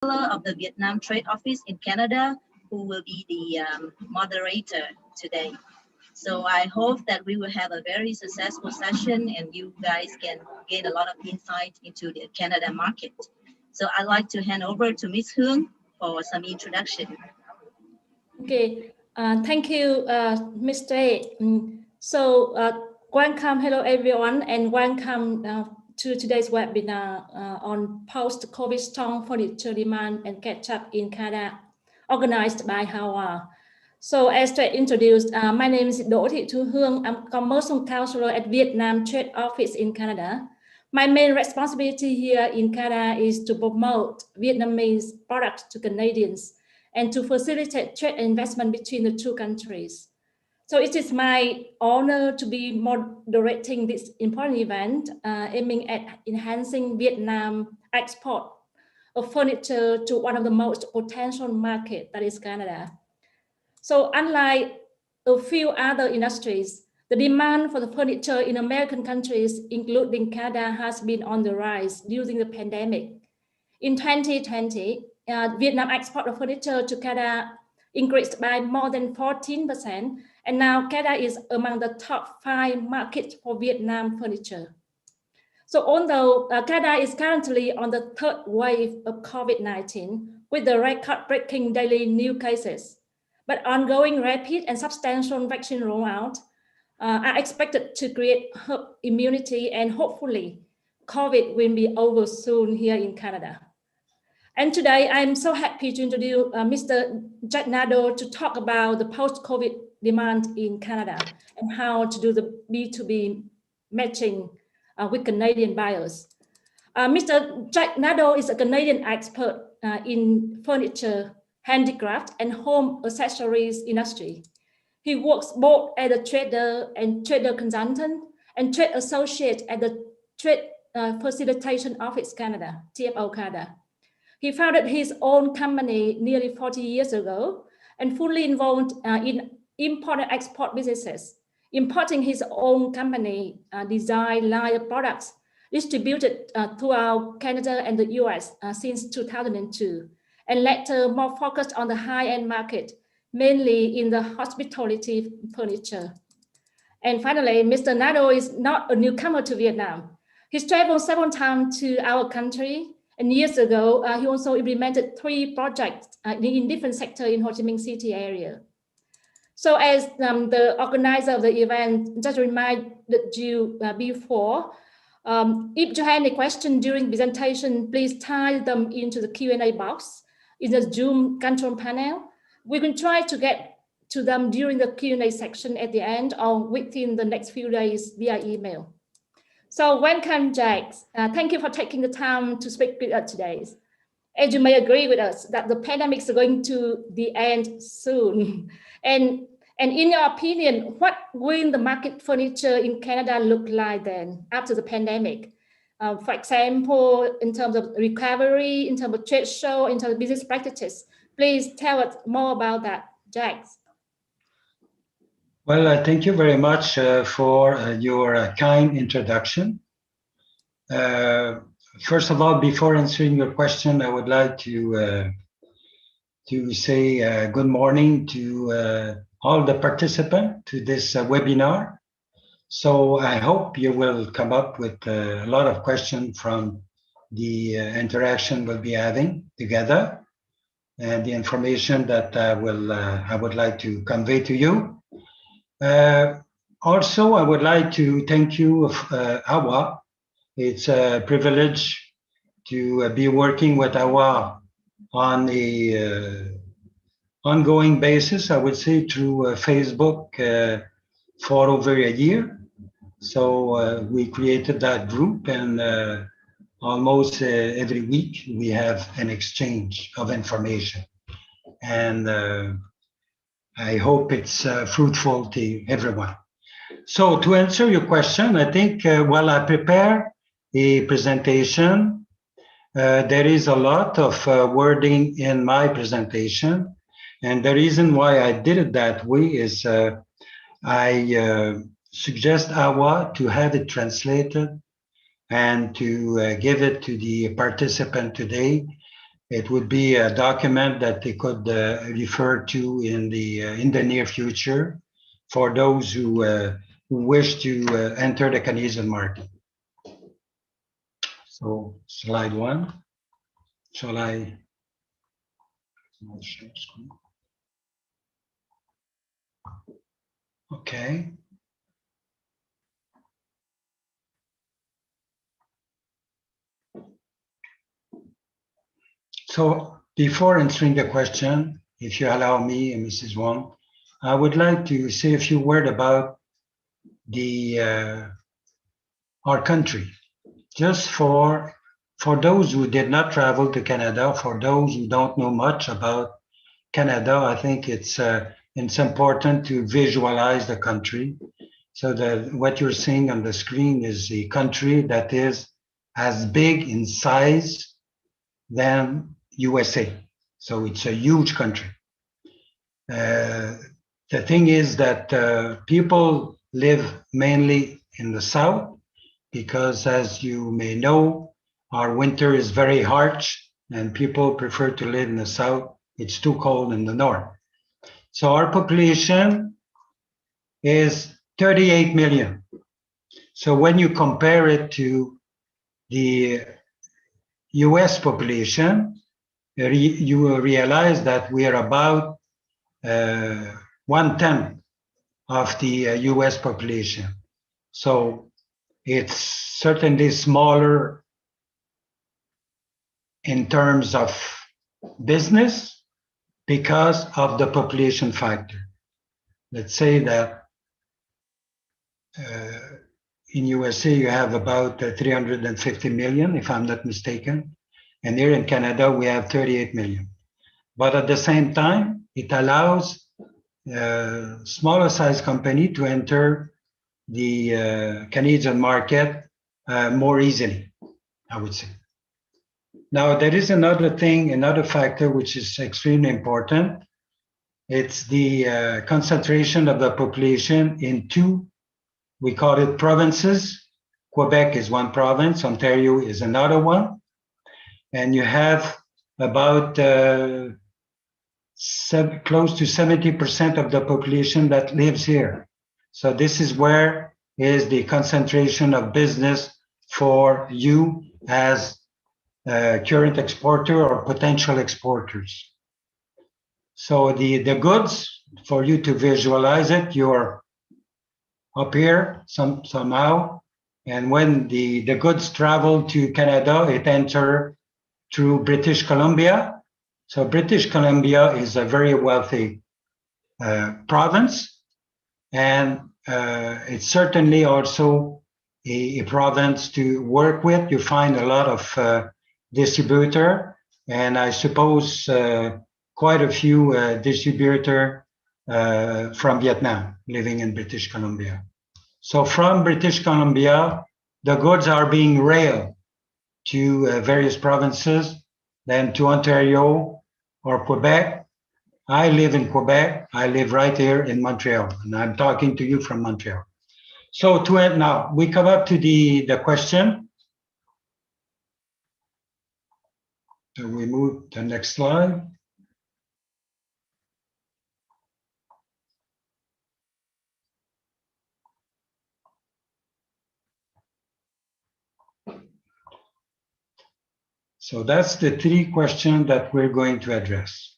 of the Vietnam Trade Office in Canada, who will be the moderator today. So I hope that we will have a very successful session and you guys can gain a lot of insight into the Canada market. So I'd like to hand over to Ms. Huong for some introduction. Okay, thank you, Mr. Welcome, hello everyone, and welcome to today's webinar on post-COVID strong furniture demand and catch-up in Canada, organized by HOA. So as to introduce, my name is Đỗ Thị Thu Hương. I'm Commercial Councilor at Vietnam Trade Office in Canada. My main responsibility here in Canada is to promote Vietnamese products to Canadians and to facilitate trade and investment between the two countries. So it is my honor to be moderating this important event aiming at enhancing Vietnam export of furniture to one of the most potential markets, that is Canada. So unlike a few other industries, the demand for the furniture in American countries, including Canada, has been on the rise during the pandemic. In 2020, Vietnam export of furniture to Canada increased by more than 14%, and now Canada is among the top 5 markets for Vietnam furniture. So although Canada is currently on the 3rd wave of COVID-19 with the record-breaking daily new cases, but ongoing rapid and substantial vaccine rollout are expected to create herd immunity, and hopefully COVID will be over soon here in Canada. And today I'm so happy to introduce Mr. Jacques Nadeau to talk about the post-COVID demand in Canada and how to do the B2B matching with Canadian buyers. Mr. Jacques Nadeau is a Canadian expert in furniture, handicraft, and home accessories industry. He works both as a trader and trader consultant and trade associate at the Trade Facilitation Office Canada, TFO Canada. He founded his own company nearly 40 years ago and fully involved in import and export businesses, importing his own company design line of products distributed throughout Canada and the US since 2002, and later more focused on the high-end market, mainly in the hospitality furniture. And finally, Mr. Nadeau is not a newcomer to Vietnam. He's traveled several times to our country, and years ago, he also implemented 3 projects in different sectors in Ho Chi Minh City area. So as the organizer of the event just reminded you before, if you have any question during presentation, please type them into the Q&A box in the Zoom control panel. We will try to get to them during the Q&A section at the end or within the next few days via email. So welcome, Jacques. Thank you for taking the time to speak with us today. As you may agree with us that the pandemic is going to the end soon. And in your opinion, what will the market furniture in Canada look like then after the pandemic? For example, in terms of recovery, in terms of trade show, in terms of business practices. Please tell us more about that, Jacques. Well, thank you very much for your kind introduction. First of all, before answering your question, I would like to say good morning to all the participants to this webinar. So I hope you will come up with a lot of questions from the interaction we'll be having together and the information that I would like to convey to you. Also, I would like to thank you, AWA. It's a privilege to be working with AWA on a ongoing basis, I would say, through Facebook for over a year. So we created that group, and almost every week we have an exchange of information. And I hope it's fruitful to everyone. So to answer your question, I think while I prepare a presentation, there is a lot of wording in my presentation. And the reason why I did it that way is I suggest AWA to have it translated and to give it to the participant today it would be a document that they could refer to in the near future for those who wish to enter the Canadian market. So slide 1. Shall I? Okay. So before answering the question, if you allow me, Mrs. Huong, I would like to say a few words about our country. Just for those who did not travel to Canada, for those who don't know much about Canada, I think it's important to visualize the country. So that what you're seeing on the screen is a country that is as big in size than USA. So it's a huge country. The thing is that people live mainly in the south because, as you may know, our winter is very harsh and people prefer to live in the south. It's too cold in the north. So our population is 38 million. So when you compare it to the US population, you will realize that we are about 1/10 of the US population. So it's certainly smaller in terms of business because of the population factor. Let's say that in USA you have about 350 million, if I'm not mistaken. And here in Canada, we have 38 million. But at the same time, it allows smaller size company to enter the Canadian market more easily, I would say. Now, there is another thing, another factor which is extremely important. It's the concentration of the population in two, we call it provinces. Quebec is one province, Ontario is another one. And you have about close to 70% of the population that lives here. So this is where is the concentration of business for you as current exporter or potential exporters. So the goods, for you to visualize it, you're up here somehow, and when the goods travel to Canada, it enter through British Columbia. So British Columbia is a very wealthy province, and it's certainly also a province to work with. You find a lot of distributor, and I suppose quite a few distributor from Vietnam living in British Columbia. So from British Columbia, the goods are being railed to various provinces, then to Ontario or Quebec. I live in Quebec. I live right here in Montreal, and I'm talking to you from Montreal. So to end now, we come up to the question. So we move to the next slide. So that's the three questions that we're going to address.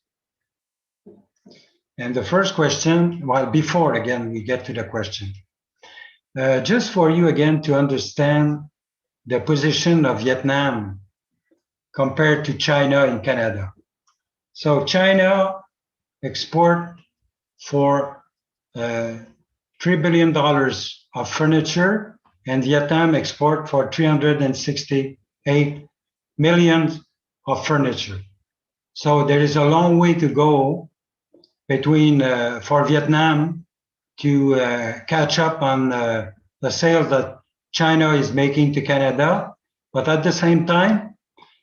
And the first question, well, before again we get to the question, just for you again to understand the position of Vietnam compared to China in Canada. So China export for $3 billion of furniture, and Vietnam export for 368 million of furniture. So there is a long way to go between for Vietnam to catch up on the sales that China is making to Canada. But at the same time,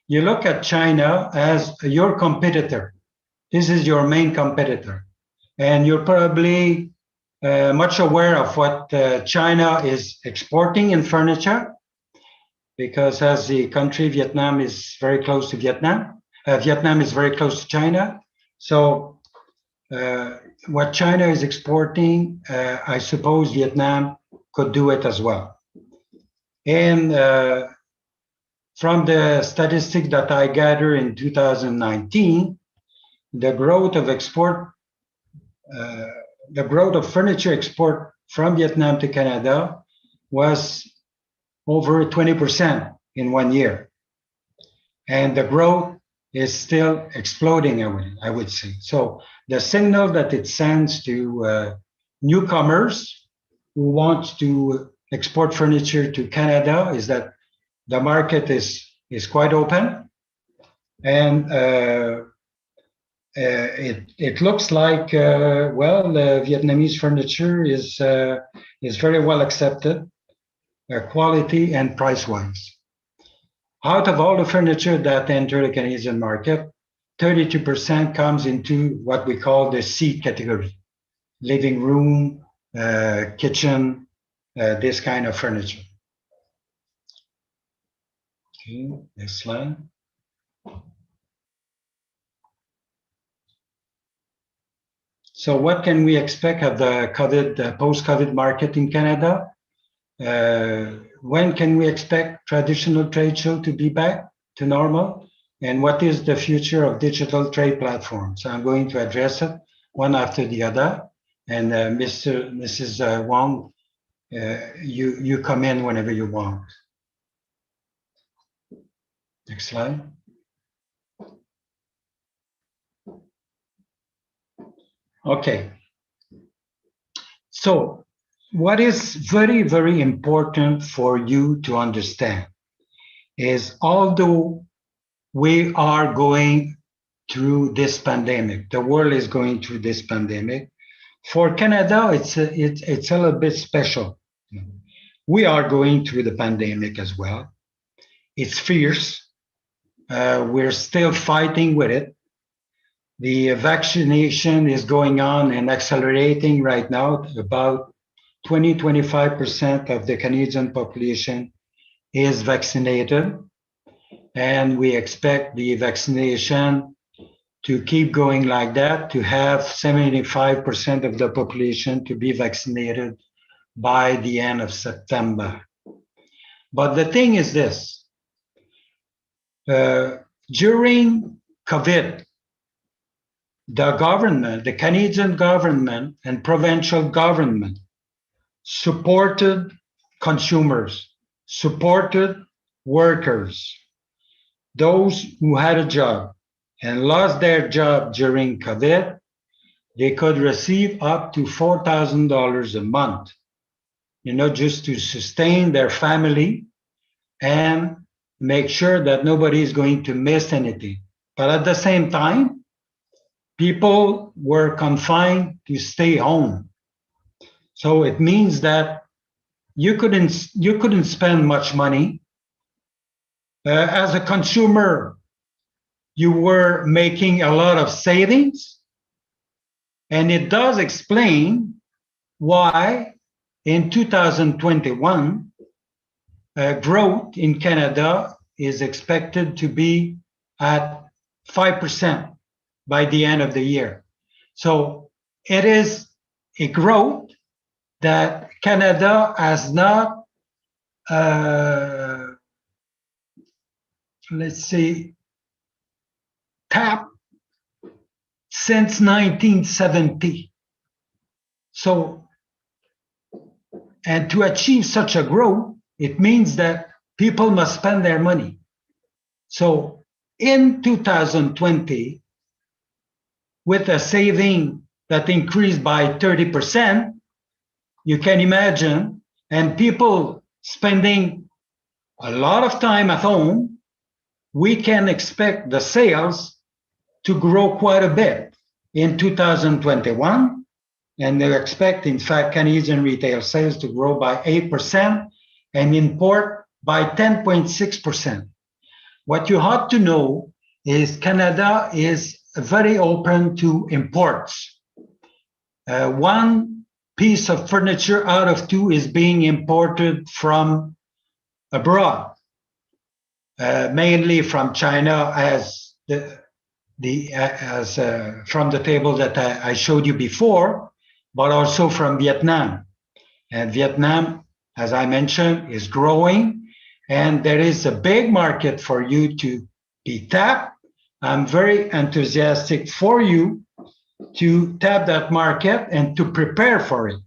you look at China as your competitor. This is your main competitor. And you're probably much aware of what China is exporting in furniture, because as the country, Vietnam is very close to Vietnam. Vietnam is very close to China. So what China is exporting, I suppose Vietnam could do it as well. And from the statistics that I gather in 2019, the growth of export, the growth of furniture export from Vietnam to Canada was over 20% in 1 year. And the growth is still exploding, I would say. So the signal that it sends to newcomers who want to export furniture to Canada is that the market is quite open, and it looks like Vietnamese furniture is very well accepted, quality and price-wise. Out of all the furniture that enter the Canadian market, 32% comes into what we call the C category: living room, kitchen, this kind of furniture. Okay, next slide. So what can we expect of the post-COVID market in Canada? When can we expect traditional trade show to be back to normal? And what is the future of digital trade platforms? I'm going to address it one after the other. And Mrs. Huong, you come in whenever you want. Next slide. Okay. So what is very, very important for you to understand is, although we are going through this pandemic, the world is going through this pandemic, for Canada, it's a little bit special. We are going through the pandemic as well. It's fierce. We're still fighting with it. The vaccination is going on and accelerating right now. About 20-25% of the Canadian population is vaccinated. And we expect the vaccination to keep going like that, to have 75% of the population to be vaccinated by the end of September. But the thing is this. During COVID, the government, the Canadian government and provincial government supported consumers, supported workers, those who had a job and lost their job during COVID. They could receive up to $4,000 a month, just to sustain their family and make sure that nobody is going to miss anything. But at the same time, people were confined to stay home. So it means that you couldn't spend much money. As a consumer, you were making a lot of savings. And it does explain why in 2021, growth in Canada is expected to be at 5% by the end of the year. So it is a growth that Canada has not, tapped since 1970. So, and to achieve such a growth, it means that people must spend their money. So in 2020, with a saving that increased by 30%, you can imagine, and people spending a lot of time at home, we can expect the sales to grow quite a bit in 2021. And they expect, in fact, Canadian retail sales to grow by 8% and import by 10.6%. What you ought to know is Canada is very open to imports. One piece of furniture out of two is being imported from abroad, mainly from China, as from the table that I showed you before, but also from Vietnam. And Vietnam, as I mentioned, is growing, and there is a big market for you to be tapped. I'm very enthusiastic for you to tap that market and to prepare for it.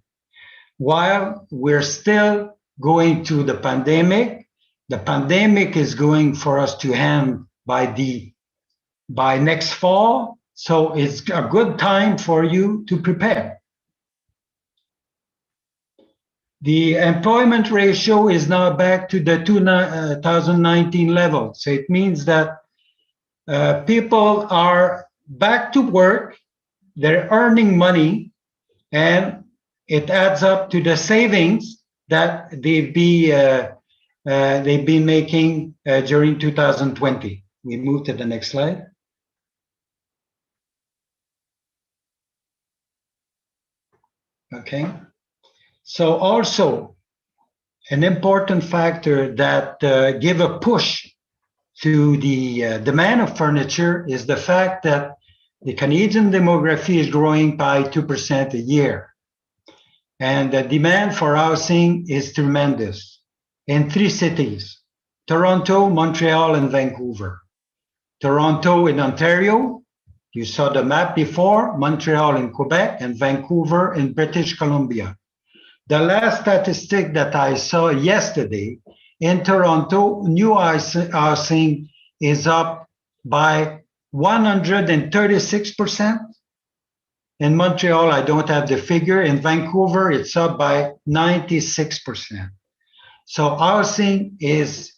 While we're still going through the pandemic is going for us to end by next fall. So it's a good time for you to prepare. The employment ratio is now back to the 2019 level. So it means that people are back to work, they're earning money, and it adds up to the savings that they've been making during 2020. We move to the next slide. Okay. So also an important factor that give a push to the demand of furniture is the fact that the Canadian demography is growing by 2% a year. And the demand for housing is tremendous in 3 cities, Toronto, Montreal, and Vancouver. Toronto in Ontario, you saw the map before, Montreal in Quebec, and Vancouver in British Columbia. The last statistic that I saw yesterday, in Toronto, new housing is up by 136%. In Montreal, I don't have the figure. In Vancouver, it's up by 96%. So housing is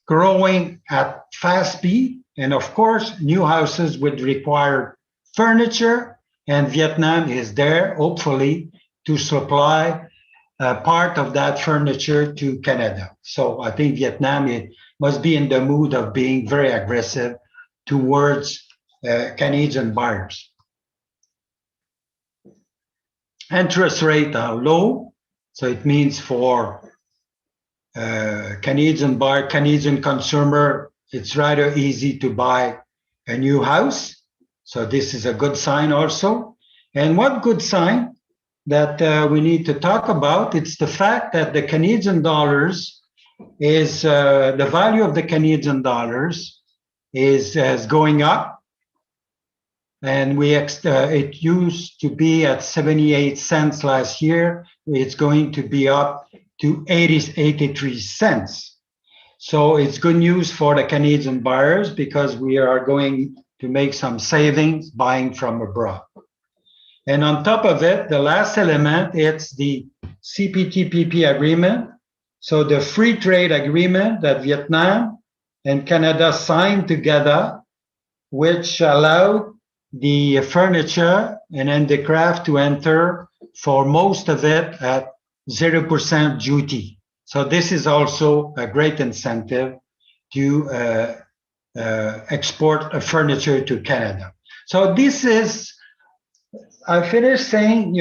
growing at fast speed. And of course, new houses would require furniture, and Vietnam is there, hopefully, to supply part of that furniture to Canada. So I think Vietnam must be in the mood of being very aggressive towards Canadian buyers. Interest rates are low, so it means for Canadian buyer, Canadian consumer, it's rather easy to buy a new house. So this is a good sign also. And one good sign that we need to talk about, it's the fact that the Canadian dollars is, the value of the Canadian dollars is going up. And it used to be at 78 cents last year. It's going to be up to 83 cents. So it's good news for the Canadian buyers because we are going to make some savings buying from abroad. And on top of it, the last element, it's the CPTPP agreement. So the free trade agreement that Vietnam and Canada signed together, which allowed the furniture and handicraft to enter for most of it at 0% duty. So this is also a great incentive to export furniture to Canada. So this is, I finished saying,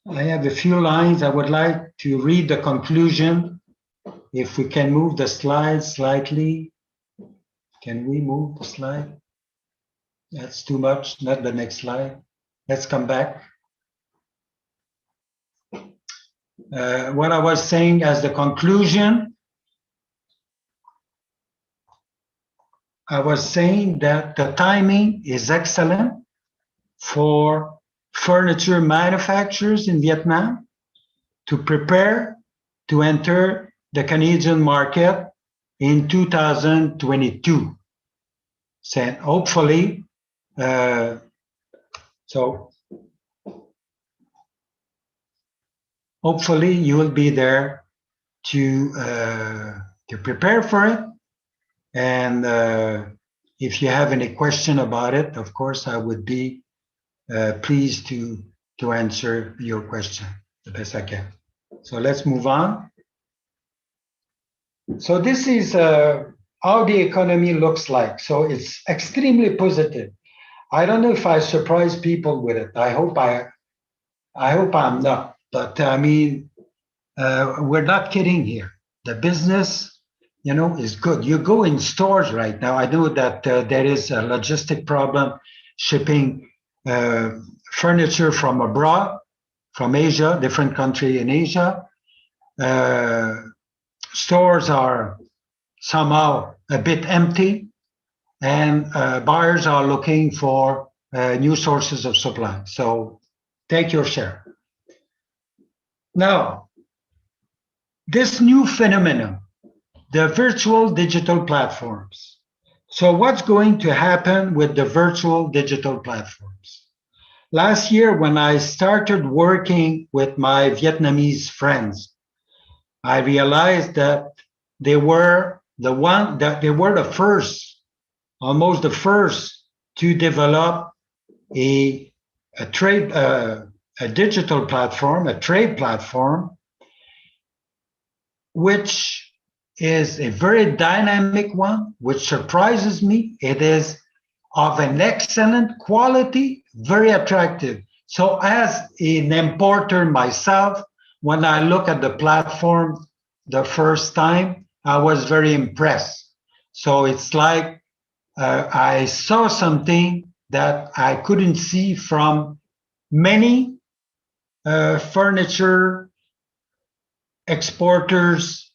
I have a few lines. I would like to read the conclusion. If we can move the slide slightly. Can we move the slide? That's too much, not the next slide. Let's come back. What I was saying as the conclusion, I was saying that the timing is excellent for furniture manufacturers in Vietnam to prepare to enter the Canadian market in 2022. So hopefully, hopefully you will be there to prepare for it. And if you have any question about it, of course, I would be pleased to answer your question the best I can. So let's move on. So this is how the economy looks like. So it's extremely positive. I don't know if I surprise people with it. I hope I'm not. But I mean, we're not kidding here. The business is good. You go in stores right now. I know that there is a logistic problem shipping furniture from abroad, from Asia, different country in Asia. Stores are somehow a bit empty, and buyers are looking for new sources of supply. So take your share. Now, this new phenomenon, the virtual digital platforms. So what's going to happen with the virtual digital platforms? Last year, when I started working with my Vietnamese friends, I realized that they were the first, almost the first, to develop a digital platform, a trade platform, which is a very dynamic one, which surprises me. It is of an excellent quality, very attractive. So as an importer myself, when I look at the platform the first time, I was very impressed. So it's like I saw something that I couldn't see from many furniture exporters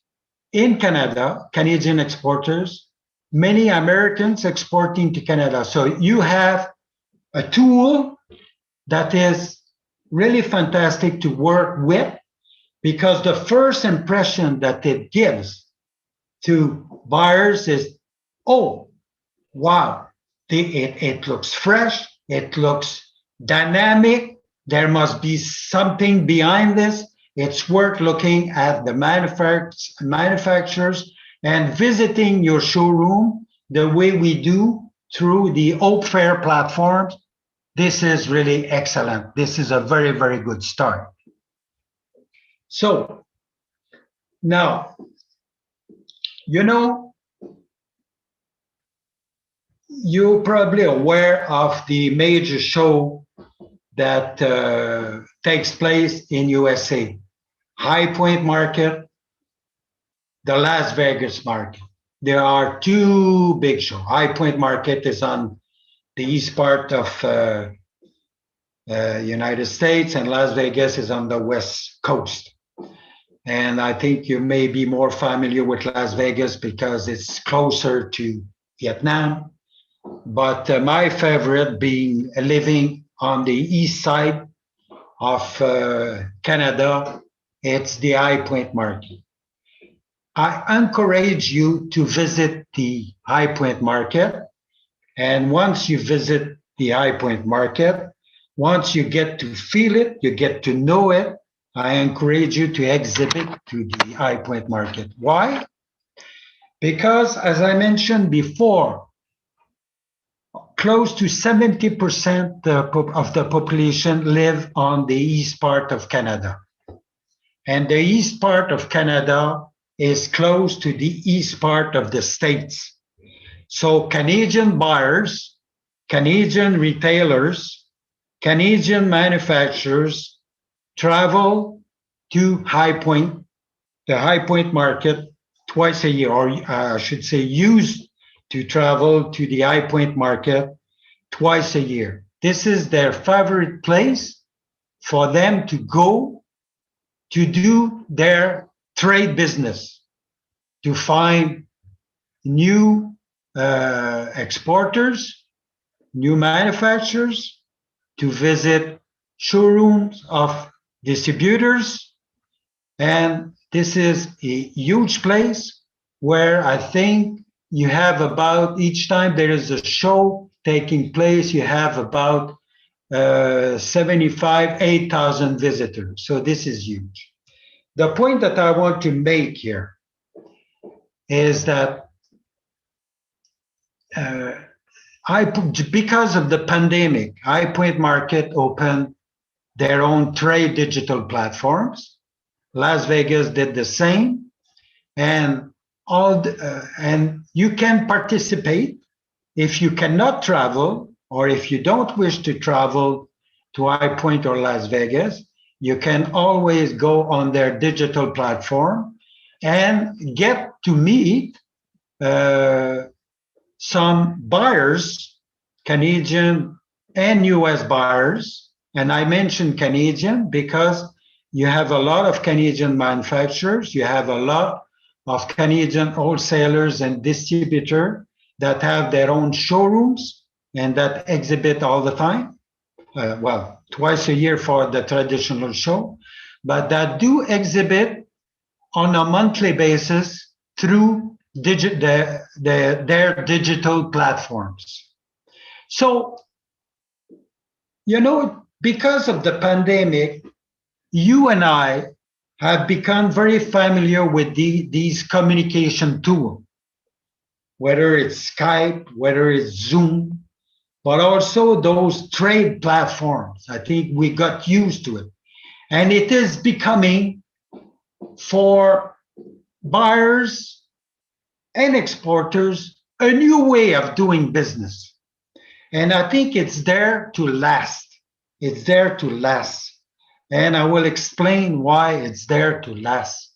in Canada, Canadian exporters, many Americans exporting to Canada. So you have a tool that is really fantastic to work with, because the first impression that it gives to buyers is, oh, wow, it looks fresh, it looks dynamic, there must be something behind this. It's worth looking at the manufacturers and visiting your showroom the way we do through the Hope Fair platforms. This is really excellent. This is a very, very good start. So now, you're probably aware of the major show that takes place in USA. High Point Market, the Las Vegas market. There are two big shows. High Point Market is on the east part of United States, and Las Vegas is on the west coast. And I think you may be more familiar with Las Vegas because it's closer to Vietnam. But my favorite, being living on the east side of Canada, it's the High Point Market. I encourage you to visit the High Point Market. And once you visit the High Point Market, once you get to feel it, you get to know it, I encourage you to exhibit to the High Point Market. Why? Because, as I mentioned before, close to 70% of the population live on the east part of Canada. And the east part of Canada is close to the east part of the States. So Canadian buyers, Canadian retailers, Canadian manufacturers travel to the High Point Market twice a year, or I should say used to travel to the High Point Market twice a year. This is their favorite place for them to go to do their trade business, to find new exporters, new manufacturers, to visit showrooms of distributors. And this is a huge place where I think you have about, each time there is a show taking place, you have about 8,000 visitors. So this is huge. The point that I want to make here is that because of the pandemic, High Point Market opened their own trade digital platforms. Las Vegas did the same, and and you can participate if you cannot travel, or if you don't wish to travel to High Point or Las Vegas. You can always go on their digital platform, and get to meet some buyers, Canadian and US buyers. And I mentioned Canadian because you have a lot of Canadian manufacturers, you have a lot of Canadian wholesalers and distributors that have their own showrooms and that exhibit all the time. Well, twice a year for the traditional show, but that do exhibit on a monthly basis through their digital platforms. So, because of the pandemic, you and I have become very familiar with these communication tools, whether it's Skype, whether it's Zoom, but also those trade platforms. I think we got used to it. And it is becoming, for buyers and exporters, a new way of doing business. And I think it's there to last. It's there to last. And I will explain why it's there to last.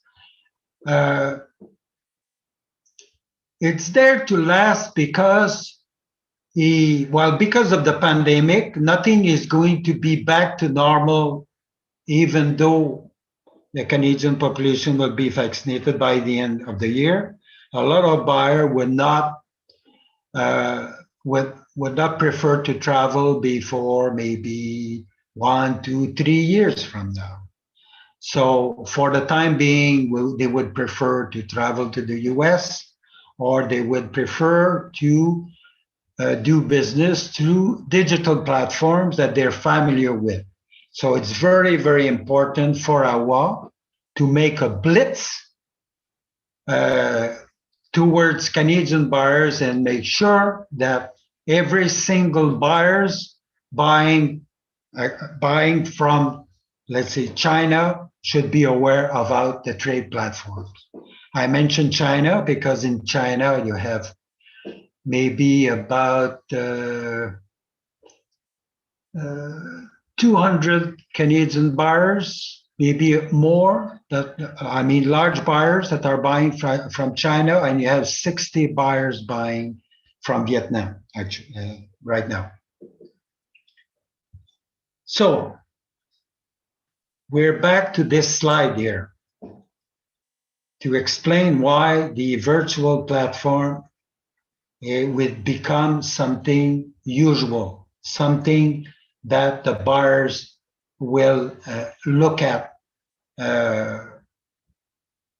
It's there to last because because of the pandemic, nothing is going to be back to normal, even though the Canadian population will be vaccinated by the end of the year. A lot of buyers would not prefer to travel before maybe 1, 2, 3 years from now. So for the time being, they would prefer to travel to the US, or they would prefer to do business through digital platforms that they're familiar with. So it's very, very important for AWA to make a blitz towards Canadian buyers and make sure that every single buyers buying from, let's say, China should be aware about the trade platforms. I mentioned China because in China you have maybe about 200 Canadian buyers, maybe more, large buyers that are buying from China, and you have 60 buyers buying from Vietnam, actually, right now. So we're back to this slide here to explain why the virtual platform would become something usual, something that the buyers will look at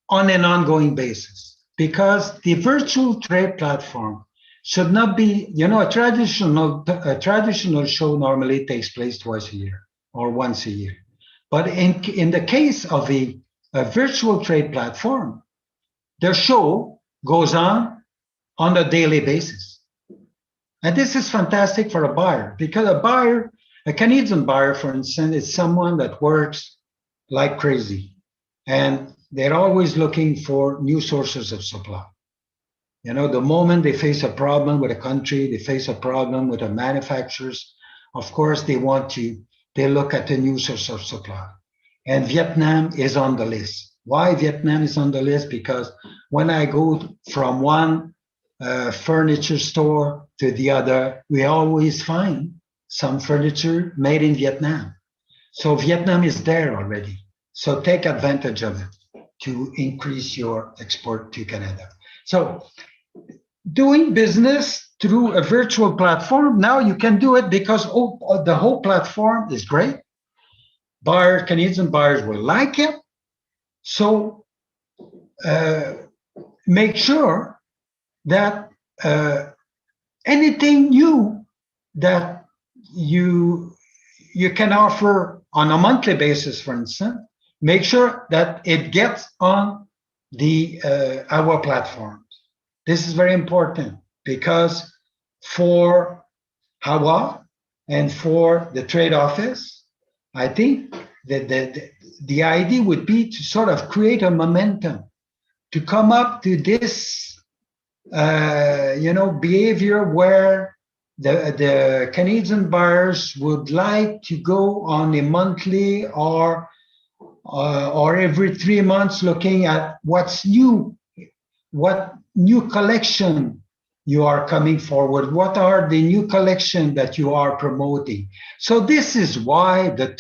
on an ongoing basis. Because the virtual trade platform should not be, a traditional show normally takes place twice a year or once a year. But in the case of a virtual trade platform, the show goes on a daily basis. And this is fantastic for a buyer, because a Canadian buyer, for instance, is someone that works like crazy. And they're always looking for new sources of supply. The moment they face a problem with a country, they face a problem with the manufacturers, of course, they look at a new source of supply. And Vietnam is on the list. Why Vietnam is on the list? Because when I go from one furniture store to the other, we always find some furniture made in Vietnam. So Vietnam is there already. So take advantage of it to increase your export to Canada. So doing business through a virtual platform, now you can do it because the whole platform is great. Canadian buyers will like it. So make sure that anything new that you can offer on a monthly basis, for instance, make sure that it gets on our platforms. This is very important because for AWA and for the trade office, I think that the idea would be to sort of create a momentum to come up to this behavior where the Canadian buyers would like to go on a monthly or or every 3 months looking at what's new, what new collection you are coming forward, what are the new collection that you are promoting. So this is why the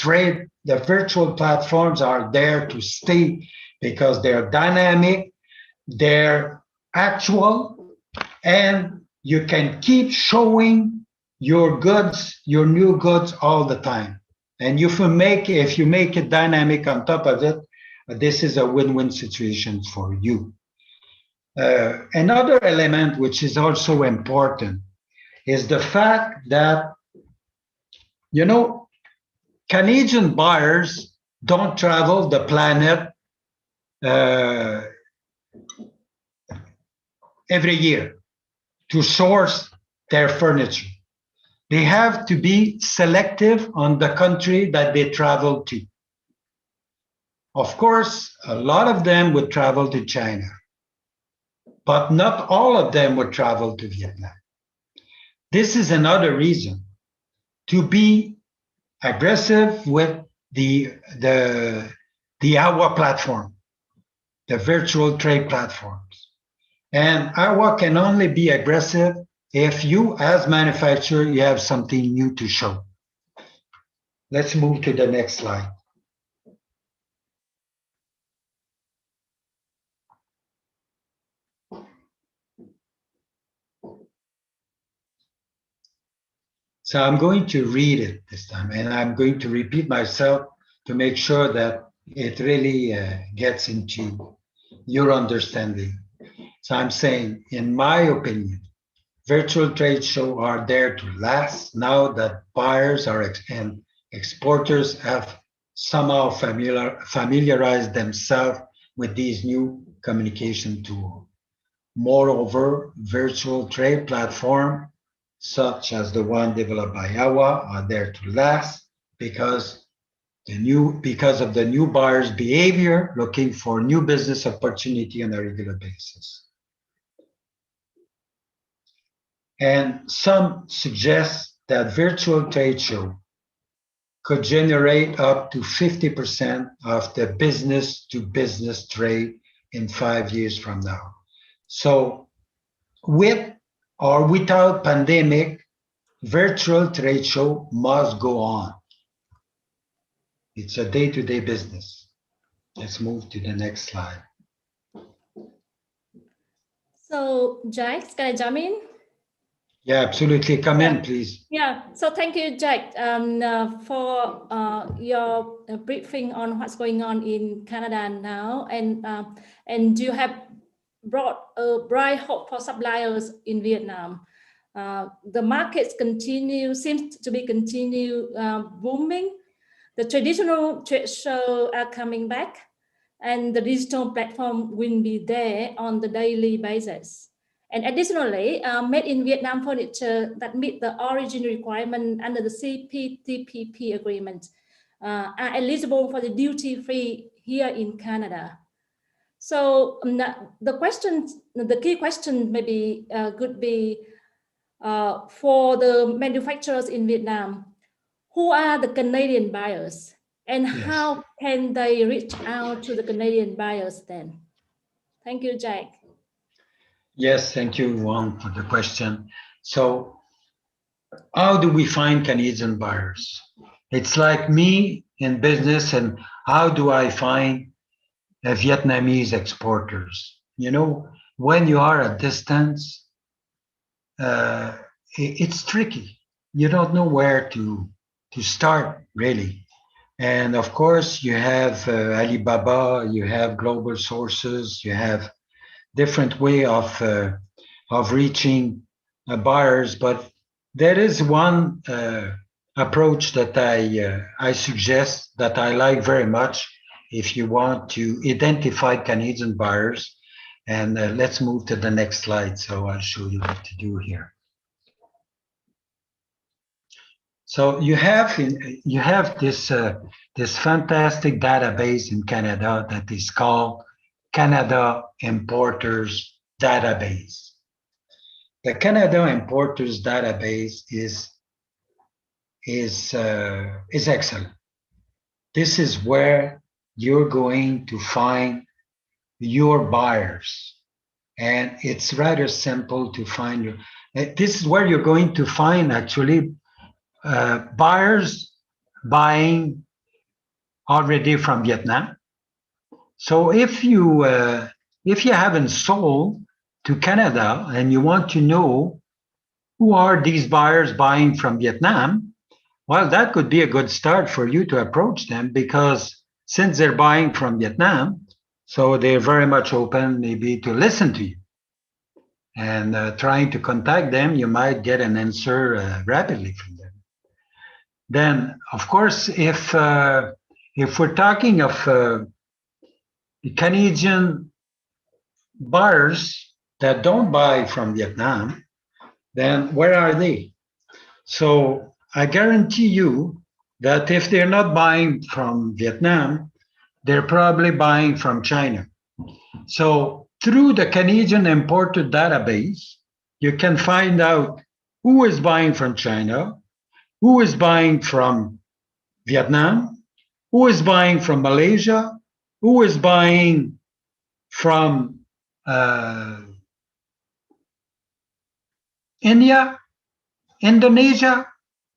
virtual platforms are there to stay, because they're dynamic, they're actual, and you can keep showing your goods, your new goods all the time. And if you make it dynamic on top of it, this is a win-win situation for you. Another element which is also important is the fact that, you know, Canadian buyers don't travel the planet every year to source their furniture. They have to be selective on the country that they travel to. Of course, a lot of them would travel to China, but not all of them would travel to Vietnam. This is another reason to be aggressive with the AWA platform, the virtual trade platforms. And AWA can only be aggressive if you, as manufacturer, you have something new to show. Let's move to the next slide. So I'm going to read it this time, and I'm going to repeat myself to make sure that it really gets into your understanding. So I'm saying, in my opinion, virtual trade shows are there to last now that buyers and exporters have somehow familiarized themselves with these new communication tools. Moreover, virtual trade platforms such as the one developed by AWA are there to last because of the new buyers' behavior looking for new business opportunity on a regular basis. And some suggest that virtual trade show could generate up to 50% of the business-to-business trade in 5 years from now. So with or without pandemic, virtual trade show must go on. It's a day-to-day business. Let's move to the next slide. So, Jacques, can I jump in? Yeah, absolutely. Come in, please. Yeah, so thank you, Jacques, for your briefing on what's going on in Canada now, and you have brought a bright hope for suppliers in Vietnam. The markets seems to be booming. The traditional trade shows are coming back, and the digital platform will be there on the daily basis. And additionally, made in Vietnam furniture that meet the origin requirement under the CPTPP agreement are eligible for the duty-free here in Canada. So the key question maybe could be for the manufacturers in Vietnam, who are the Canadian buyers, and how can they reach out to the Canadian buyers then? Thank you, Jacques. Yes, thank you, Huong, for the question. So how do we find Canadian buyers? It's like me in business, and how do I find Vietnamese exporters? You know, when you are at distance, it's tricky. You don't know where to start, really. And of course, you have Alibaba, you have global sources, you have different way of reaching buyers. But there is one approach that I suggest that I like very much if you want to identify Canadian buyers. And let's move to the next slide. So I'll show you what to do here. So you have this fantastic database in Canada that is called Canada Importers Database. The Canada Importers Database is excellent. This is where you're going to find your buyers. And it's rather simple to find your, this is where you're going to find actually buyers buying already from Vietnam. So if you haven't sold to Canada and you want to know who are these buyers buying from Vietnam, well, that could be a good start for you to approach them, because since they're buying from Vietnam, so they're very much open maybe to listen to you. And trying to contact them, you might get an answer rapidly from them. Then, of course, if we're talking of the Canadian buyers that don't buy from Vietnam, then where are they? So I guarantee you that if they're not buying from Vietnam, they're probably buying from China. So through the Canadian importer database, you can find out who is buying from China, who is buying from Vietnam, who is buying from Malaysia, who is buying from India, Indonesia,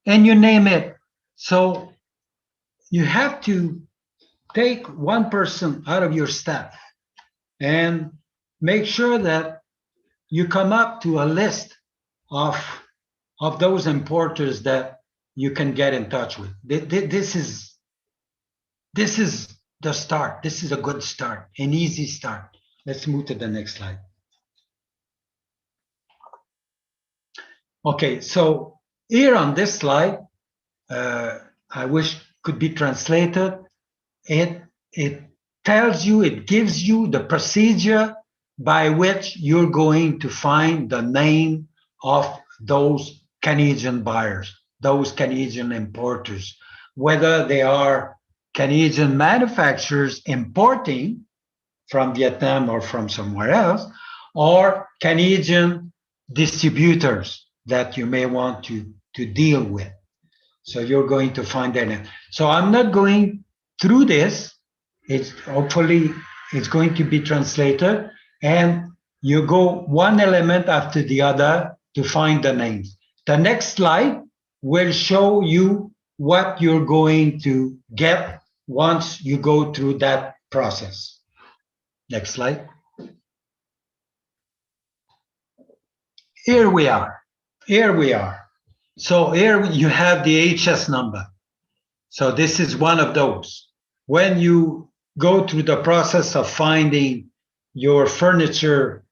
and you name it. So you have to take one person out of your staff and make sure that you come up to a list of those importers that you can get in touch with. This is the start. This is a good start, an easy start. Let's move to the next slide. Okay, so here on this slide, I wish could be translated. It tells you, it gives you the procedure by which you're going to find the name of those Canadian buyers, those Canadian importers, whether they are Canadian manufacturers importing from Vietnam or from somewhere else, or Canadian distributors that you may want to deal with. So you're going to find that. So I'm not going through this. It's hopefully it's going to be translated, and you go one element after the other to find the names. The next slide will show you what you're going to get once you go through that process. Next slide. Here we are. Here we are. So here you have the HS number. So this is one of those. When you go through the process of finding your furniture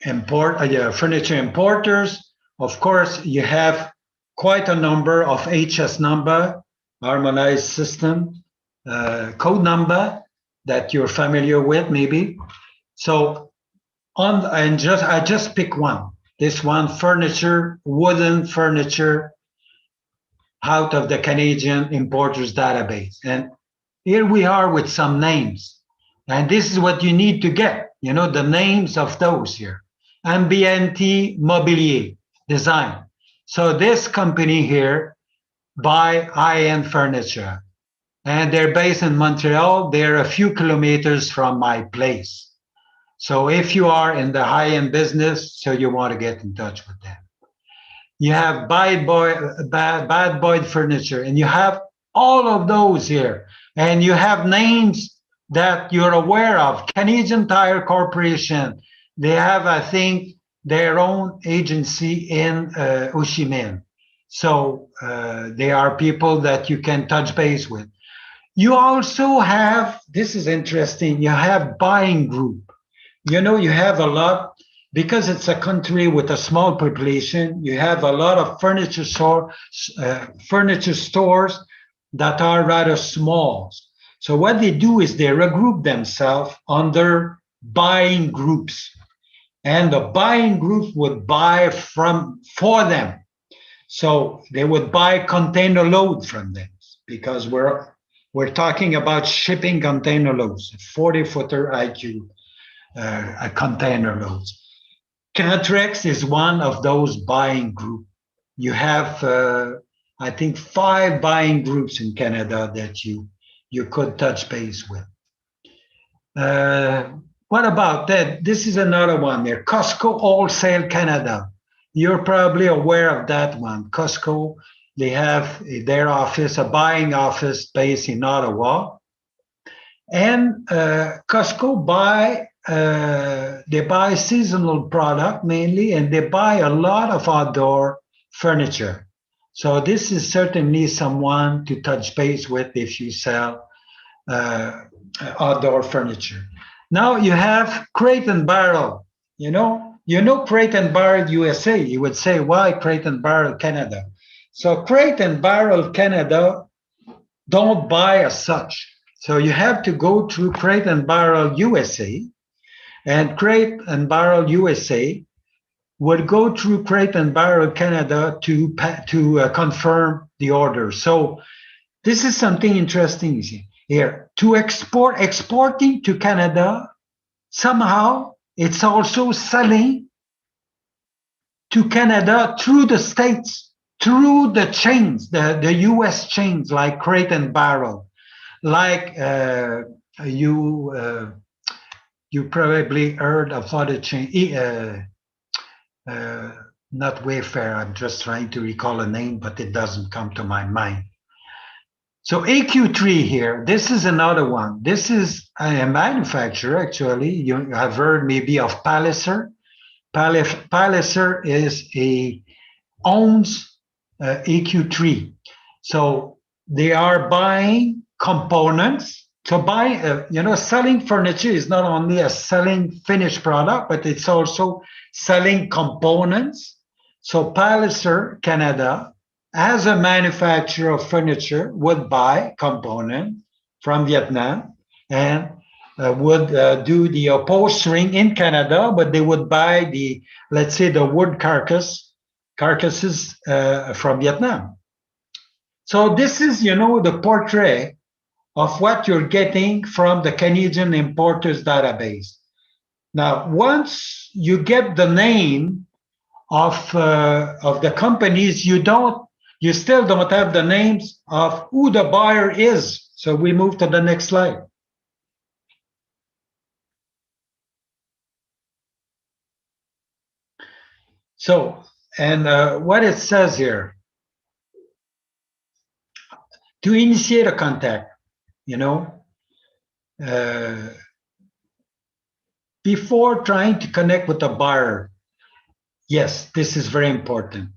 furniture importers, of course, you have quite a number of HS number, harmonized system, code number that you're familiar with, maybe. So I just pick one. This one, furniture, wooden furniture, out of the Canadian importers database. And here we are with some names. And this is what you need to get, you know, the names of those here. Ambiente Mobilier Design. So this company here buy high-end furniture. And they're based in Montreal. They're a few kilometers from my place. So if you are in the high-end business, so you want to get in touch with them. You have Bad Boy Furniture, and you have all of those here. And you have names that you're aware of. Canadian Tire Corporation, they have, I think, their own agency in Ho Chi Minh. So they are people that you can touch base with. You also have, this is interesting, you have buying group. You know, you have a lot, because it's a country with a small population, you have a lot of furniture stores that are rather small. So what they do is they regroup themselves under buying groups. And the buying group would buy for them. So they would buy container load from them, because we're talking about shipping container loads, 40-footer IQ. A container loads. Cantrex is one of those buying groups. You have, I think, 5 buying groups in Canada that you you could touch base with. What about that? This is another one there. Costco Wholesale Canada. You're probably aware of that one. Costco, they have their office, a buying office based in Ottawa. And Costco they buy seasonal product mainly, and they buy a lot of outdoor furniture. So this is certainly someone to touch base with if you sell outdoor furniture. Now you have Crate and Barrel. You know Crate and Barrel USA. You would say, why Crate and Barrel Canada? So Crate and Barrel Canada don't buy as such. So you have to go through Crate and Barrel USA, and Crate and Barrel USA would go through Crate and Barrel Canada to confirm the order. So this is something interesting here. To exporting to Canada, somehow it's also selling to Canada through the States, through the chains, the US chains like Crate and Barrel. Like you probably heard of other chain, not Wayfair. I'm just trying to recall a name, but it doesn't come to my mind. So AQ3 here, this is another one. This is a manufacturer, actually. You have heard maybe of Palliser. Palliser owns AQ3. So they are buying components. So selling furniture is not only a selling finished product, but it's also selling components. So Palliser Canada, as a manufacturer of furniture, would buy components from Vietnam and would do the upholstering in Canada, but they would buy let's say the wood carcasses from Vietnam. So this is, the portrait of what you're getting from the Canadian Importers Database. Now, once you get the name of the companies, you still don't have the names of who the buyer is. So we move to the next slide. So, and what it says here, to initiate a contact, before trying to connect with the buyer, yes, this is very important.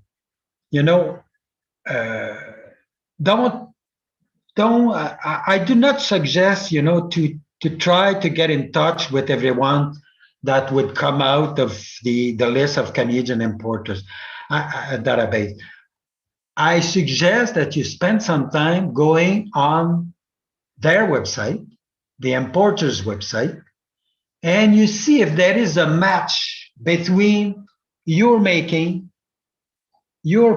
I do not suggest, to try to get in touch with everyone that would come out of the list of Canadian importers database. I suggest that you spend some time going on their website, the importer's website, and you see if there is a match between your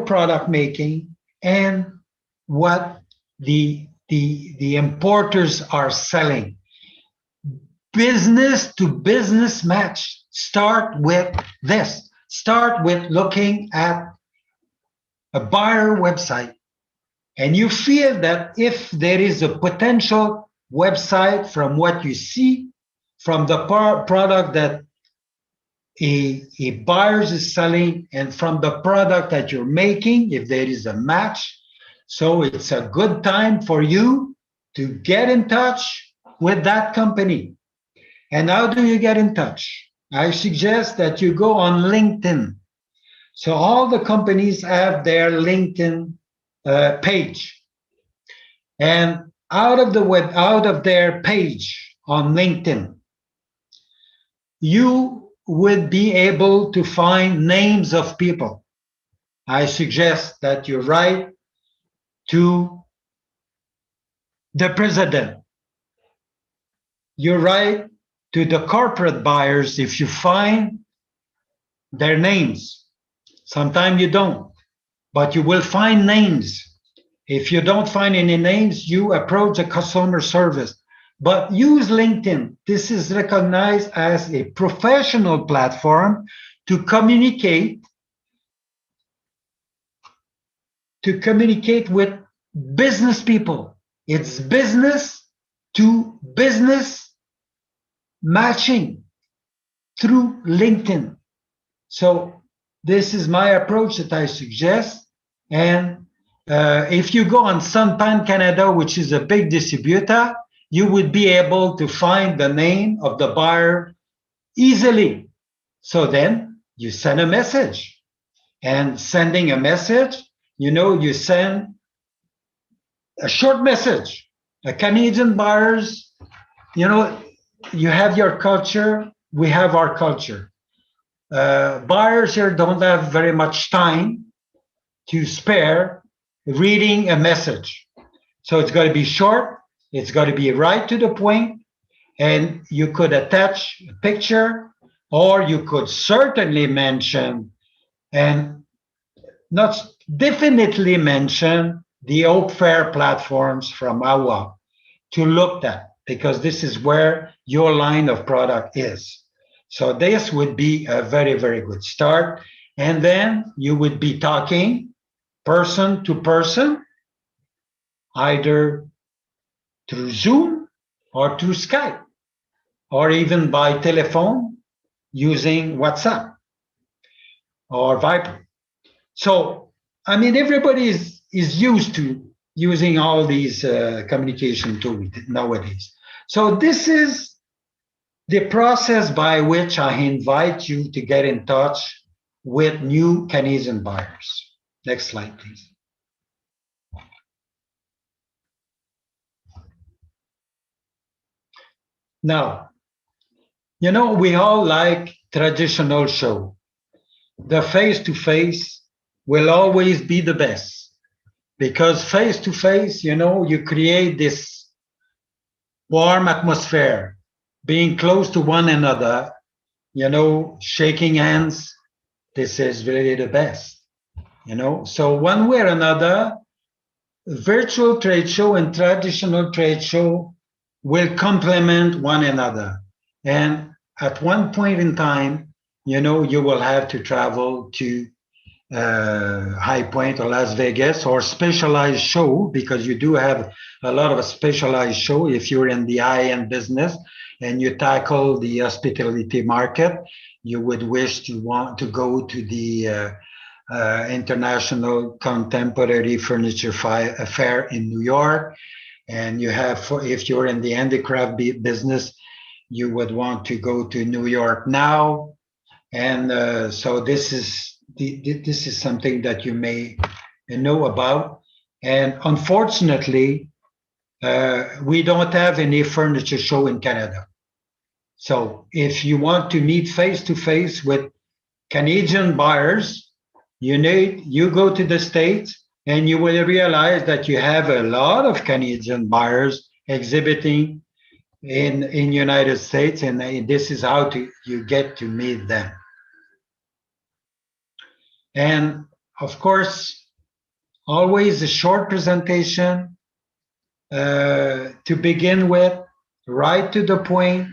product making, and what the importers are selling. Business to business match. Start with this. Start with looking at a buyer website, and you feel that if there is a potential website from what you see, from the product that a buyer is selling, and from the product that you're making, if there is a match, so it's a good time for you to get in touch with that company. And how do you get in touch? I suggest that you go on LinkedIn. So all the companies have their LinkedIn page, and out of their page on LinkedIn, you would be able to find names of people. I suggest that you write to the president. You write to the corporate buyers if you find their names. Sometimes you don't, but you will find names. If you don't find any names, you approach a customer service. But use LinkedIn. This is recognized as a professional platform to communicate with business people. It's business to business matching through LinkedIn. So this is my approach that I suggest. And if you go on Sunpan Canada, which is a big distributor, you would be able to find the name of the buyer easily. So then you send a message, and sending a message, you send a short message. A Canadian buyers, you have your culture, we have our culture. Buyers here don't have very much time to spare reading a message. So it's got to be short, it's got to be right to the point, and you could attach a picture, or you could certainly mention, and not definitely mention, the Hope Fair platforms from AWA to look at, because this is where your line of product is. So this would be a very, very good start. And then you would be talking person to person, either through Zoom or through Skype, or even by telephone using WhatsApp or Viber. So, I mean, everybody is used to using all these communication tools nowadays. So this is the process by which I invite you to get in touch with new Canadian buyers. Next slide, please. Now, we all like traditional show. The face-to-face will always be the best, because face-to-face, you create this warm atmosphere, being close to one another, shaking hands. This is really the best, So one way or another, virtual trade show and traditional trade show will complement one another. And at one point in time, you will have to travel to High Point or Las Vegas or specialized show, because you do have a lot of a specialized show if you're in the high-end business and you tackle the hospitality market. You would wish to want to go to the International Contemporary Furniture Fair in New York, and you have, if you're in the handicraft business, you would want to go to New York Now. And so this is something that you may know about. And unfortunately, we don't have any furniture show in Canada. So if you want to meet face-to-face with Canadian buyers, you go to the States, and you will realize that you have a lot of Canadian buyers exhibiting in United States, and this is how you get to meet them. And of course, always a short presentation to begin with, right to the point.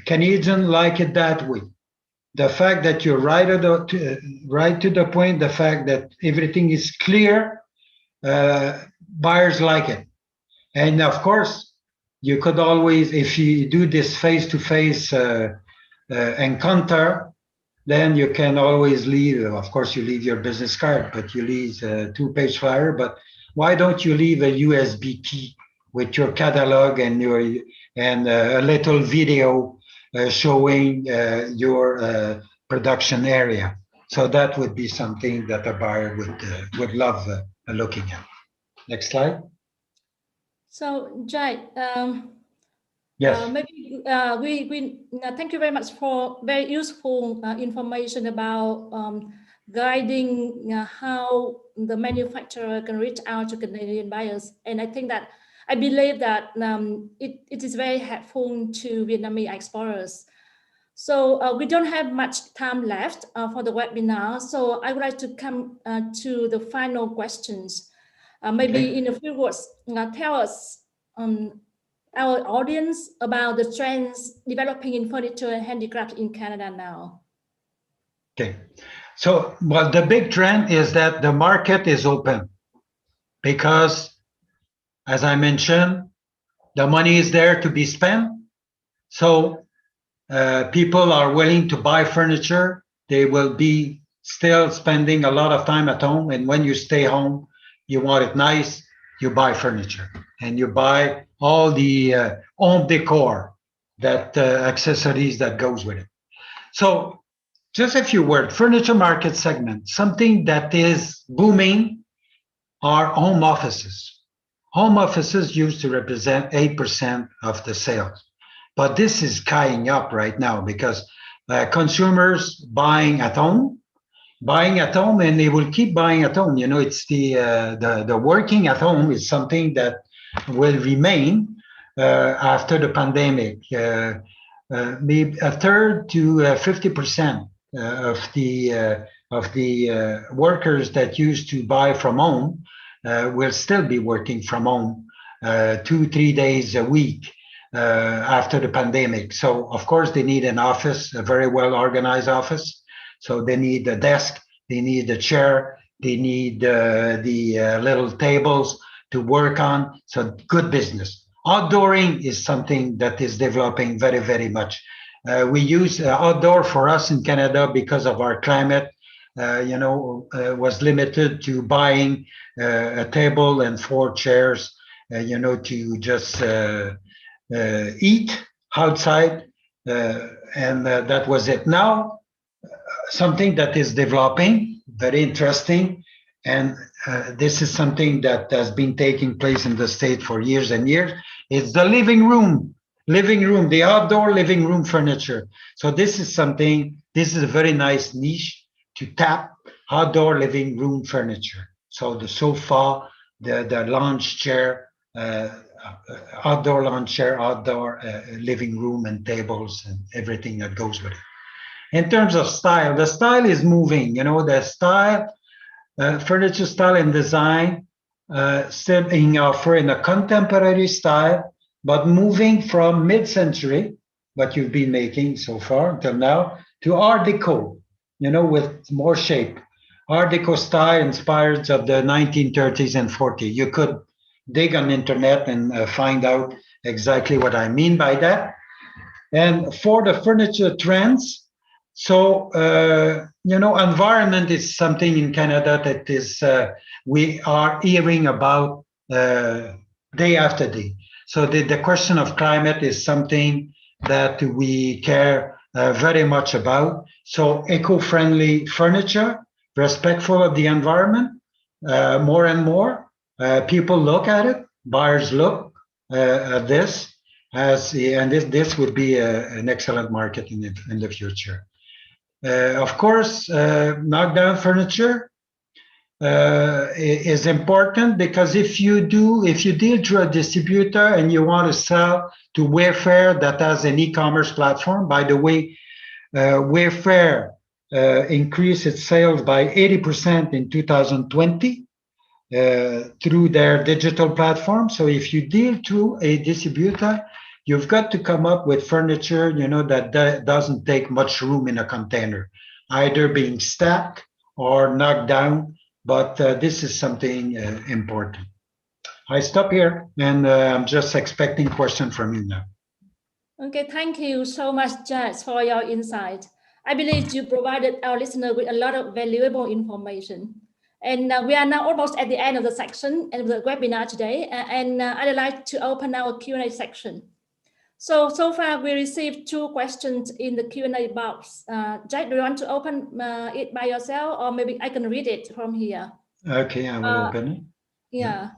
Canadians like it that way. The fact that you're right to the point, the fact that everything is clear, buyers like it. And of course, you could always, if you do this face-to-face encounter, then you can always leave. Of course, you leave your business card, but you leave a 2-page flyer. But why don't you leave a USB key with your catalog and a little video showing your production area? So that would be something that a buyer would love looking at. Next slide. So, Jacques, yes. maybe we thank you very much for very useful information about guiding how the manufacturer can reach out to Canadian buyers. And I believe that it is very helpful to Vietnamese exporters. So we don't have much time left for the webinar. So I would like to come to the final questions. Maybe in a few words, tell us our audience about the trends developing in furniture and handicraft in Canada now. Okay, so the big trend is that the market is open, because as I mentioned, the money is there to be spent. So people are willing to buy furniture. They will be still spending a lot of time at home. And when you stay home, you want it nice, you buy furniture and you buy all the home decor, that accessories that goes with it. So just a few words, furniture market segment, something that is booming are home offices. Home offices used to represent 8% of the sales. But this is skying up right now because consumers buying at home, and they will keep buying at home. You know, it's the working at home is something that will remain after the pandemic. Maybe a third to 50% of the workers that used to buy from home will still be working from home 2-3 days a week after the pandemic. So of course they need an office, a very well organized office. So they need a desk, they need a chair, they need the little tables to work on. So good business. Outdooring is something that is developing very, very much. We use outdoor for us in Canada because of our climate. Was limited to buying a table and 4 chairs, to just eat outside, and that was it. Now, something that is developing, very interesting, and this is something that has been taking place in the state for years and years. It's the living room, the outdoor living room furniture. So this is a very nice niche to tap, outdoor living room furniture. So the sofa, the lounge chair, outdoor lounge chair, outdoor living room and tables and everything that goes with it. In terms of style, the style is moving. The style, furniture style and design, still being offered in a contemporary style, but moving from mid-century, what you've been making so far until now, to Art Deco, with more shape. Art Deco style inspired of the 1930s and 40s. You could dig on the internet and find out exactly what I mean by that. And for the furniture trends, so, environment is something in Canada that is, we are hearing about day after day. So the question of climate is something that we care very much about. So eco-friendly furniture, respectful of the environment, more and more. People look at it, buyers look at this, and this would be an excellent market in the future. Of course, knockdown furniture is important because if you deal through a distributor and you want to sell to Wayfair that has an e-commerce platform, by the way, Wayfair increased its sales by 80% in 2020 through their digital platform. So if you deal through a distributor, you've got to come up with furniture, that doesn't take much room in a container, either being stacked or knocked down. But this is something important. I stop here, and I'm just expecting question from you now. Okay, thank you so much, Jacques, for your insight. I believe you provided our listener with a lot of valuable information. And we are now almost at the end of the section and the webinar today. And I'd like to open our Q&A section. So far we received 2 questions in the Q&A box. Jacques, do you want to open it by yourself, or maybe I can read it from here? Okay, I will open it. Yeah.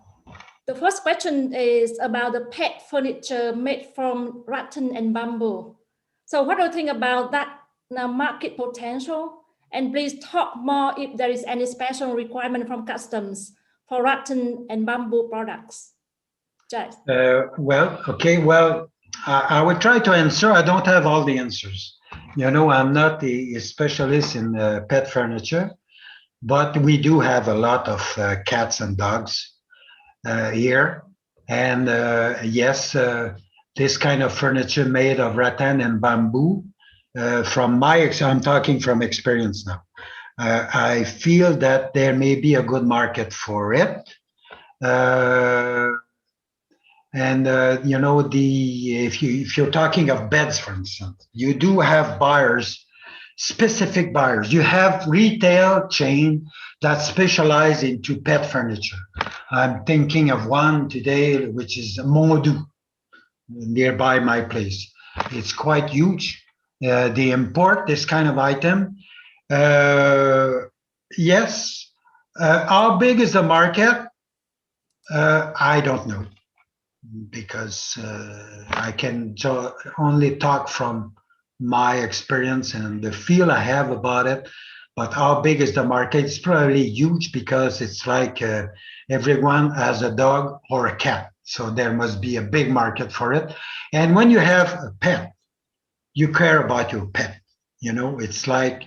The first question is about the pet furniture made from rattan and bamboo. So what do you think about that market potential? And please talk more if there is any special requirement from customs for rattan and bamboo products. Jacques. Well, I will try to answer. I don't have all the answers. I'm not a specialist in pet furniture, but we do have a lot of cats and dogs here. And yes, this kind of furniture made of rattan and bamboo, I'm talking from experience now. I feel that there may be a good market for it. And you know, if you're talking of beds, for instance, you do have buyers, specific buyers. You have retail chain that specialize into pet furniture. I'm thinking of one today, which is Mondu, nearby my place. It's quite huge. They import this kind of item. Yes. How big is the market? I don't know, because I can only talk from my experience and the feel I have about it. But how big is the market? It's probably huge, because it's like everyone has a dog or a cat. So there must be a big market for it. And when you have a pet, you care about your pet. You know, it's like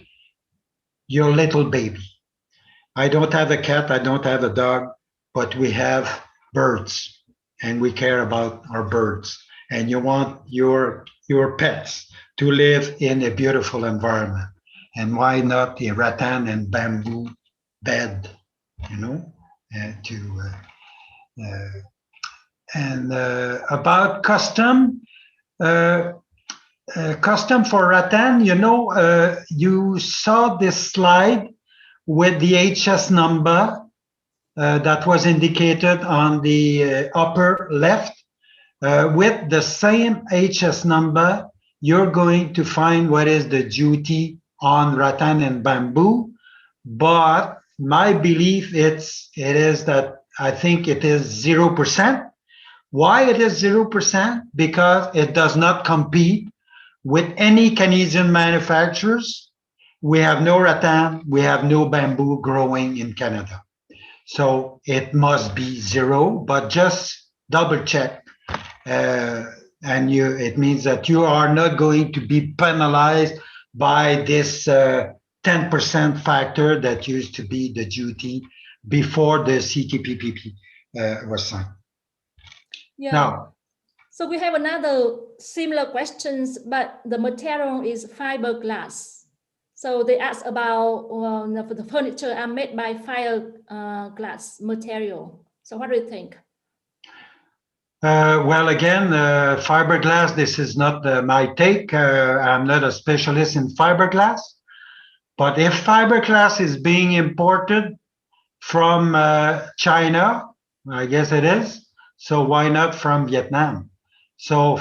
your little baby. I don't have a cat, I don't have a dog, but we have birds, and we care about our birds. And you want your pets to live in a beautiful environment. And why not a rattan and bamboo bed, you know, about custom, uh, custom for rattan, you know, you saw this slide with the HS number that was indicated on the upper left. With the same HS number, you're going to find what is the duty on rattan and bamboo. But my belief it is that I think it is 0%. Why it is 0%? Because it does not compete with any Canadian manufacturers. We have no rattan, we have no bamboo growing in Canada. So it must be 0, but just double check. And it means that you are not going to be penalized by this 10% factor that used to be the duty before the CTPPP was signed. Yeah. Now, so we have another similar questions, but the material is fiberglass. So they ask about the furniture are made by fiberglass material. So what do you think? Well, again, fiberglass, this is not my take. I'm not a specialist in fiberglass. But if fiberglass is being imported from China, I guess it is, so why not from Vietnam? So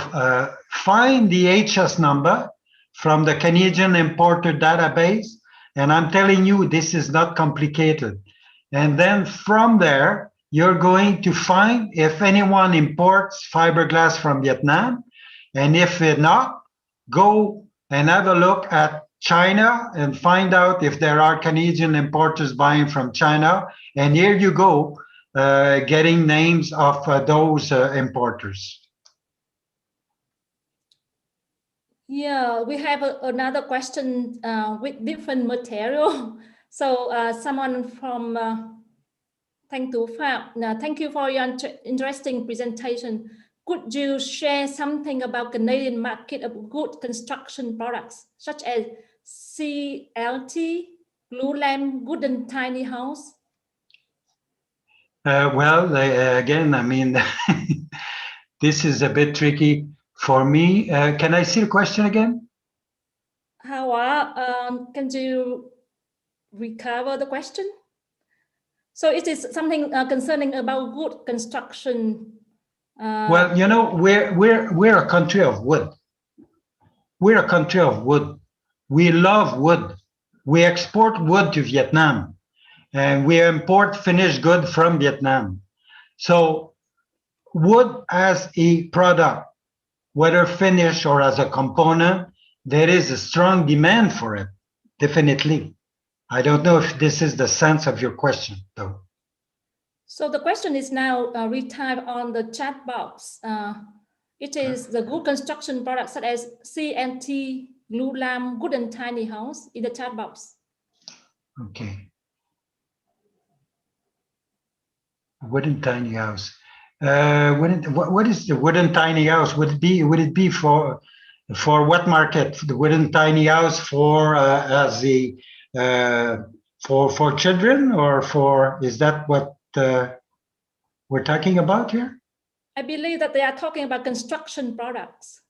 find the HS number from the Canadian importer database, and I'm telling you, this is not complicated. And then from there, you're going to find if anyone imports fiberglass from Vietnam, and if not, go and have a look at China and find out if there are Canadian importers buying from China. And here you go, getting names of those importers. Yeah, we have another question with different material. So someone from thank you for your interesting presentation. Could you share something about Canadian market of good construction products such as CLT, glue lamp, wooden tiny house? Well, again, I mean, this is a bit tricky for me. Can I see the question again? Can you recover the question? So it is something concerning about good construction. Well, you know, we're a country of wood. We're a country of wood. We love wood. We export wood to Vietnam, and we import finished good from Vietnam. So wood as a product, whether finished or as a component, there is a strong demand for it, definitely. I don't know if this is the sense of your question, though. So the question is now retyped on the chat box. It is the good construction products such as CNT, glue lamp, wooden tiny house in the chat box. Okay. Wooden tiny house. What is the wooden tiny house? Would it be for what market? The wooden tiny house for as the for children, or is that what we're talking about here? I believe that they are talking about construction products.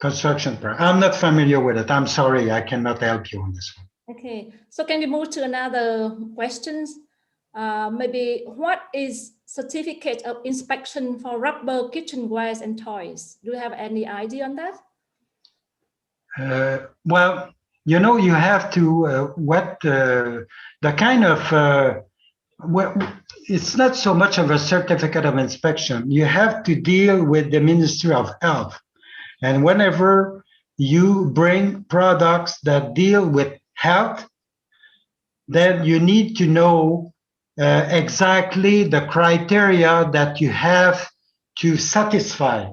Construction product. I'm not familiar with it. I'm sorry, I cannot help you on this one. Okay, so can we move to another questions? Maybe what is certificate of inspection for rubber kitchenwares and toys? Do you have any idea on that? Well, you know, you have to, the kind of, well, it's not so much of a certificate of inspection. You have to deal with the Ministry of Health. And whenever you bring products that deal with health, then you need to know exactly the criteria that you have to satisfy.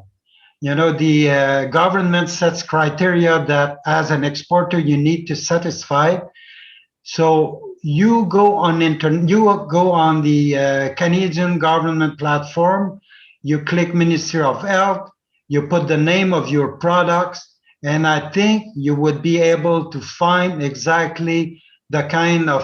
You know, the government sets criteria that as an exporter you need to satisfy. So you go on the Canadian government platform, you click Ministry of Health, you put the name of your products, and I think you would be able to find exactly the kind of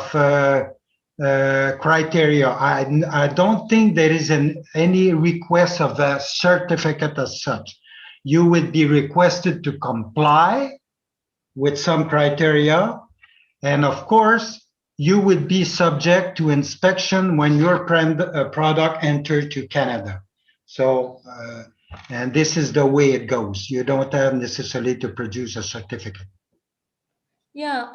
criteria. I don't think there is any request of a certificate as such. You would be requested to comply with some criteria, and of course, you would be subject to inspection when your product entered to Canada. So, and this is the way it goes. You don't have necessarily to produce a certificate. Yeah.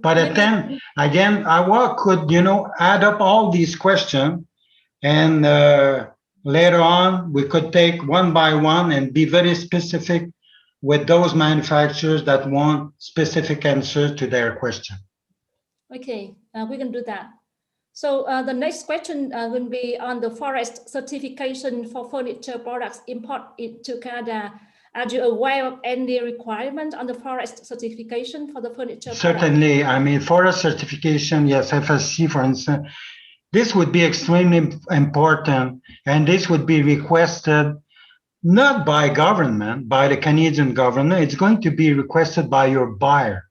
But then again, I could, you know, add up all these questions, and later on we could take one by one and be very specific with those manufacturers that want specific answers to their question. Okay, we can do that. So the next question will be on the forest certification for furniture products import into Canada. Are you aware of any requirement on the forest certification for the furniture? Certainly, I mean, forest certification, yes, FSC, for instance, this would be extremely important, and this would be requested not by government, by the Canadian government. It's going to be requested by your buyer,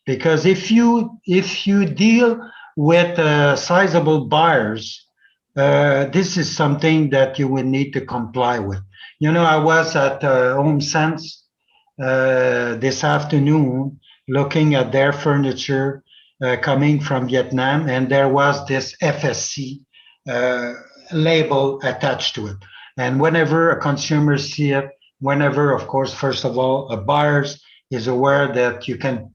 because if you deal with sizable buyers, this is something that you would need to comply with. You know, I was at Home Sense this afternoon looking at their furniture coming from Vietnam, and there was this FSC label attached to it. And whenever a consumer see it, whenever, of course, first of all, a buyer is aware that you can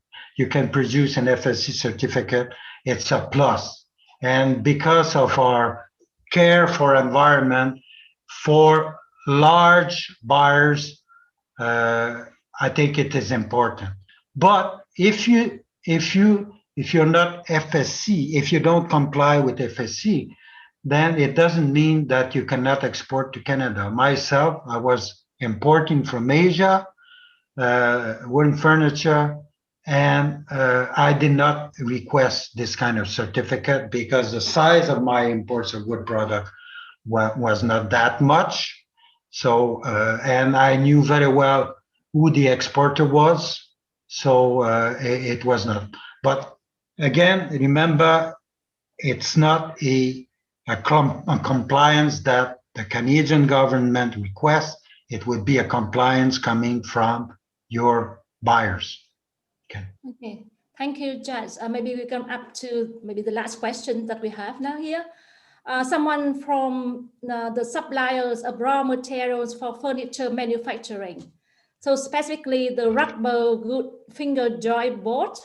produce an FSC certificate, it's a plus. And because of our care for environment, for large buyers, I think it is important. But if you're not FSC, if you don't comply with FSC, then it doesn't mean that you cannot export to Canada. Myself, I was importing from Asia, wooden furniture, and I did not request this kind of certificate because the size of my imports of wood product was not that much. So, and I knew very well who the exporter was, so it was not. But again, remember, it's not a compliance that the Canadian government requests. It would be a compliance coming from your buyers. Okay. Okay. Thank you, Judge. Maybe we come up to maybe the last question that we have now here. Someone from the suppliers of raw materials for furniture manufacturing. So specifically the rubber good finger joint board.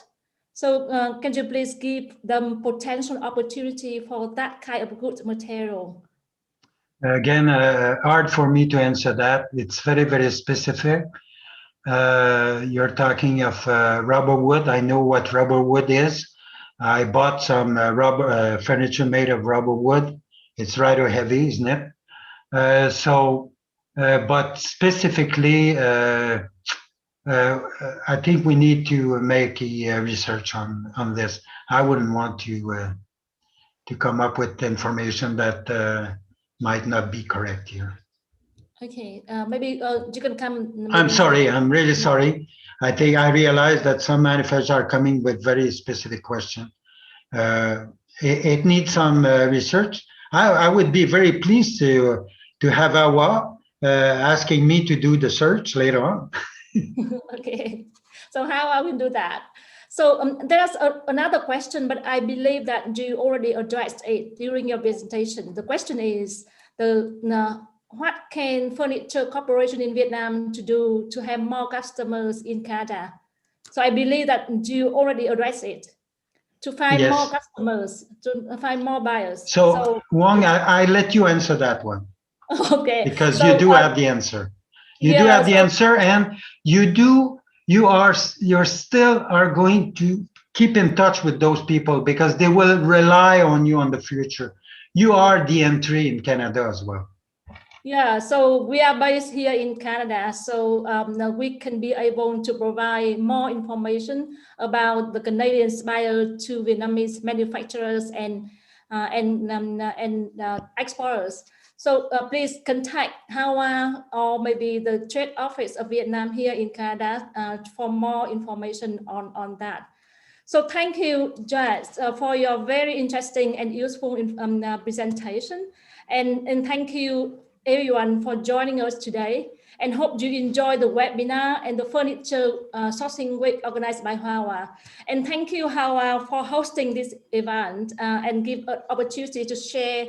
So can you please give them potential opportunity for that kind of good material? Again, hard for me to answer that. It's very, very specific. You're talking of rubber wood. I know what rubber wood is. I bought some rubber furniture made of rubber wood. It's rather heavy, isn't it? But specifically, I think we need to make a research on this. I wouldn't want to come up with information that might not be correct here. Okay, maybe you can come. Maybe. I'm sorry, I'm really sorry. I think I realize that some manufacturers are coming with very specific questions. It needs some research. I would be very pleased to have Awa asking me to do the search later on. Okay, so how I will do that? So there's another question, but I believe that you already addressed it during your presentation. The question is, what can Furniture Corporation in Vietnam to do to have more customers in Canada? So I believe that you already addressed it, to find Yes. more customers, to find more buyers. So Huong, I let you answer that one. Okay. Because so, you do have the answer. You do have the answer, and you're still are going to keep in touch with those people because they will rely on you on the future. You are the entry in Canada as well. Yeah, so we are based here in Canada, so we can be able to provide more information about the Canadian buyer to Vietnamese manufacturers and exporters. So please contact HAWA or maybe the Trade Office of Vietnam here in Canada for more information on that. So thank you, Jacques, for your very interesting and useful presentation. And thank you everyone for joining us today, and hope you enjoy the webinar and the furniture sourcing week organized by HAWA. And thank you, HAWA, for hosting this event and give an opportunity to share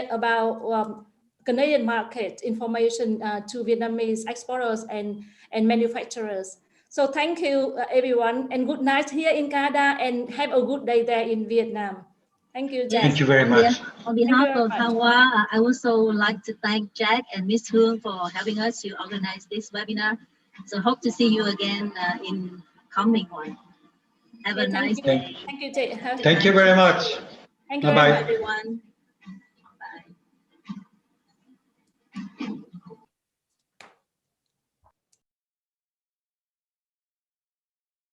about Canadian market information to Vietnamese exporters and manufacturers. So thank you, everyone, and good night here in Canada, and have a good day there in Vietnam. Thank you, Jack. Thank you very much. On behalf of HAWA, I also like to thank Jack and Ms. Huong for helping us to organize this webinar. So hope to see you again in coming one. Have a nice day. Thank you, Jack. Thank you very much. Thank you, Bye-bye, everyone.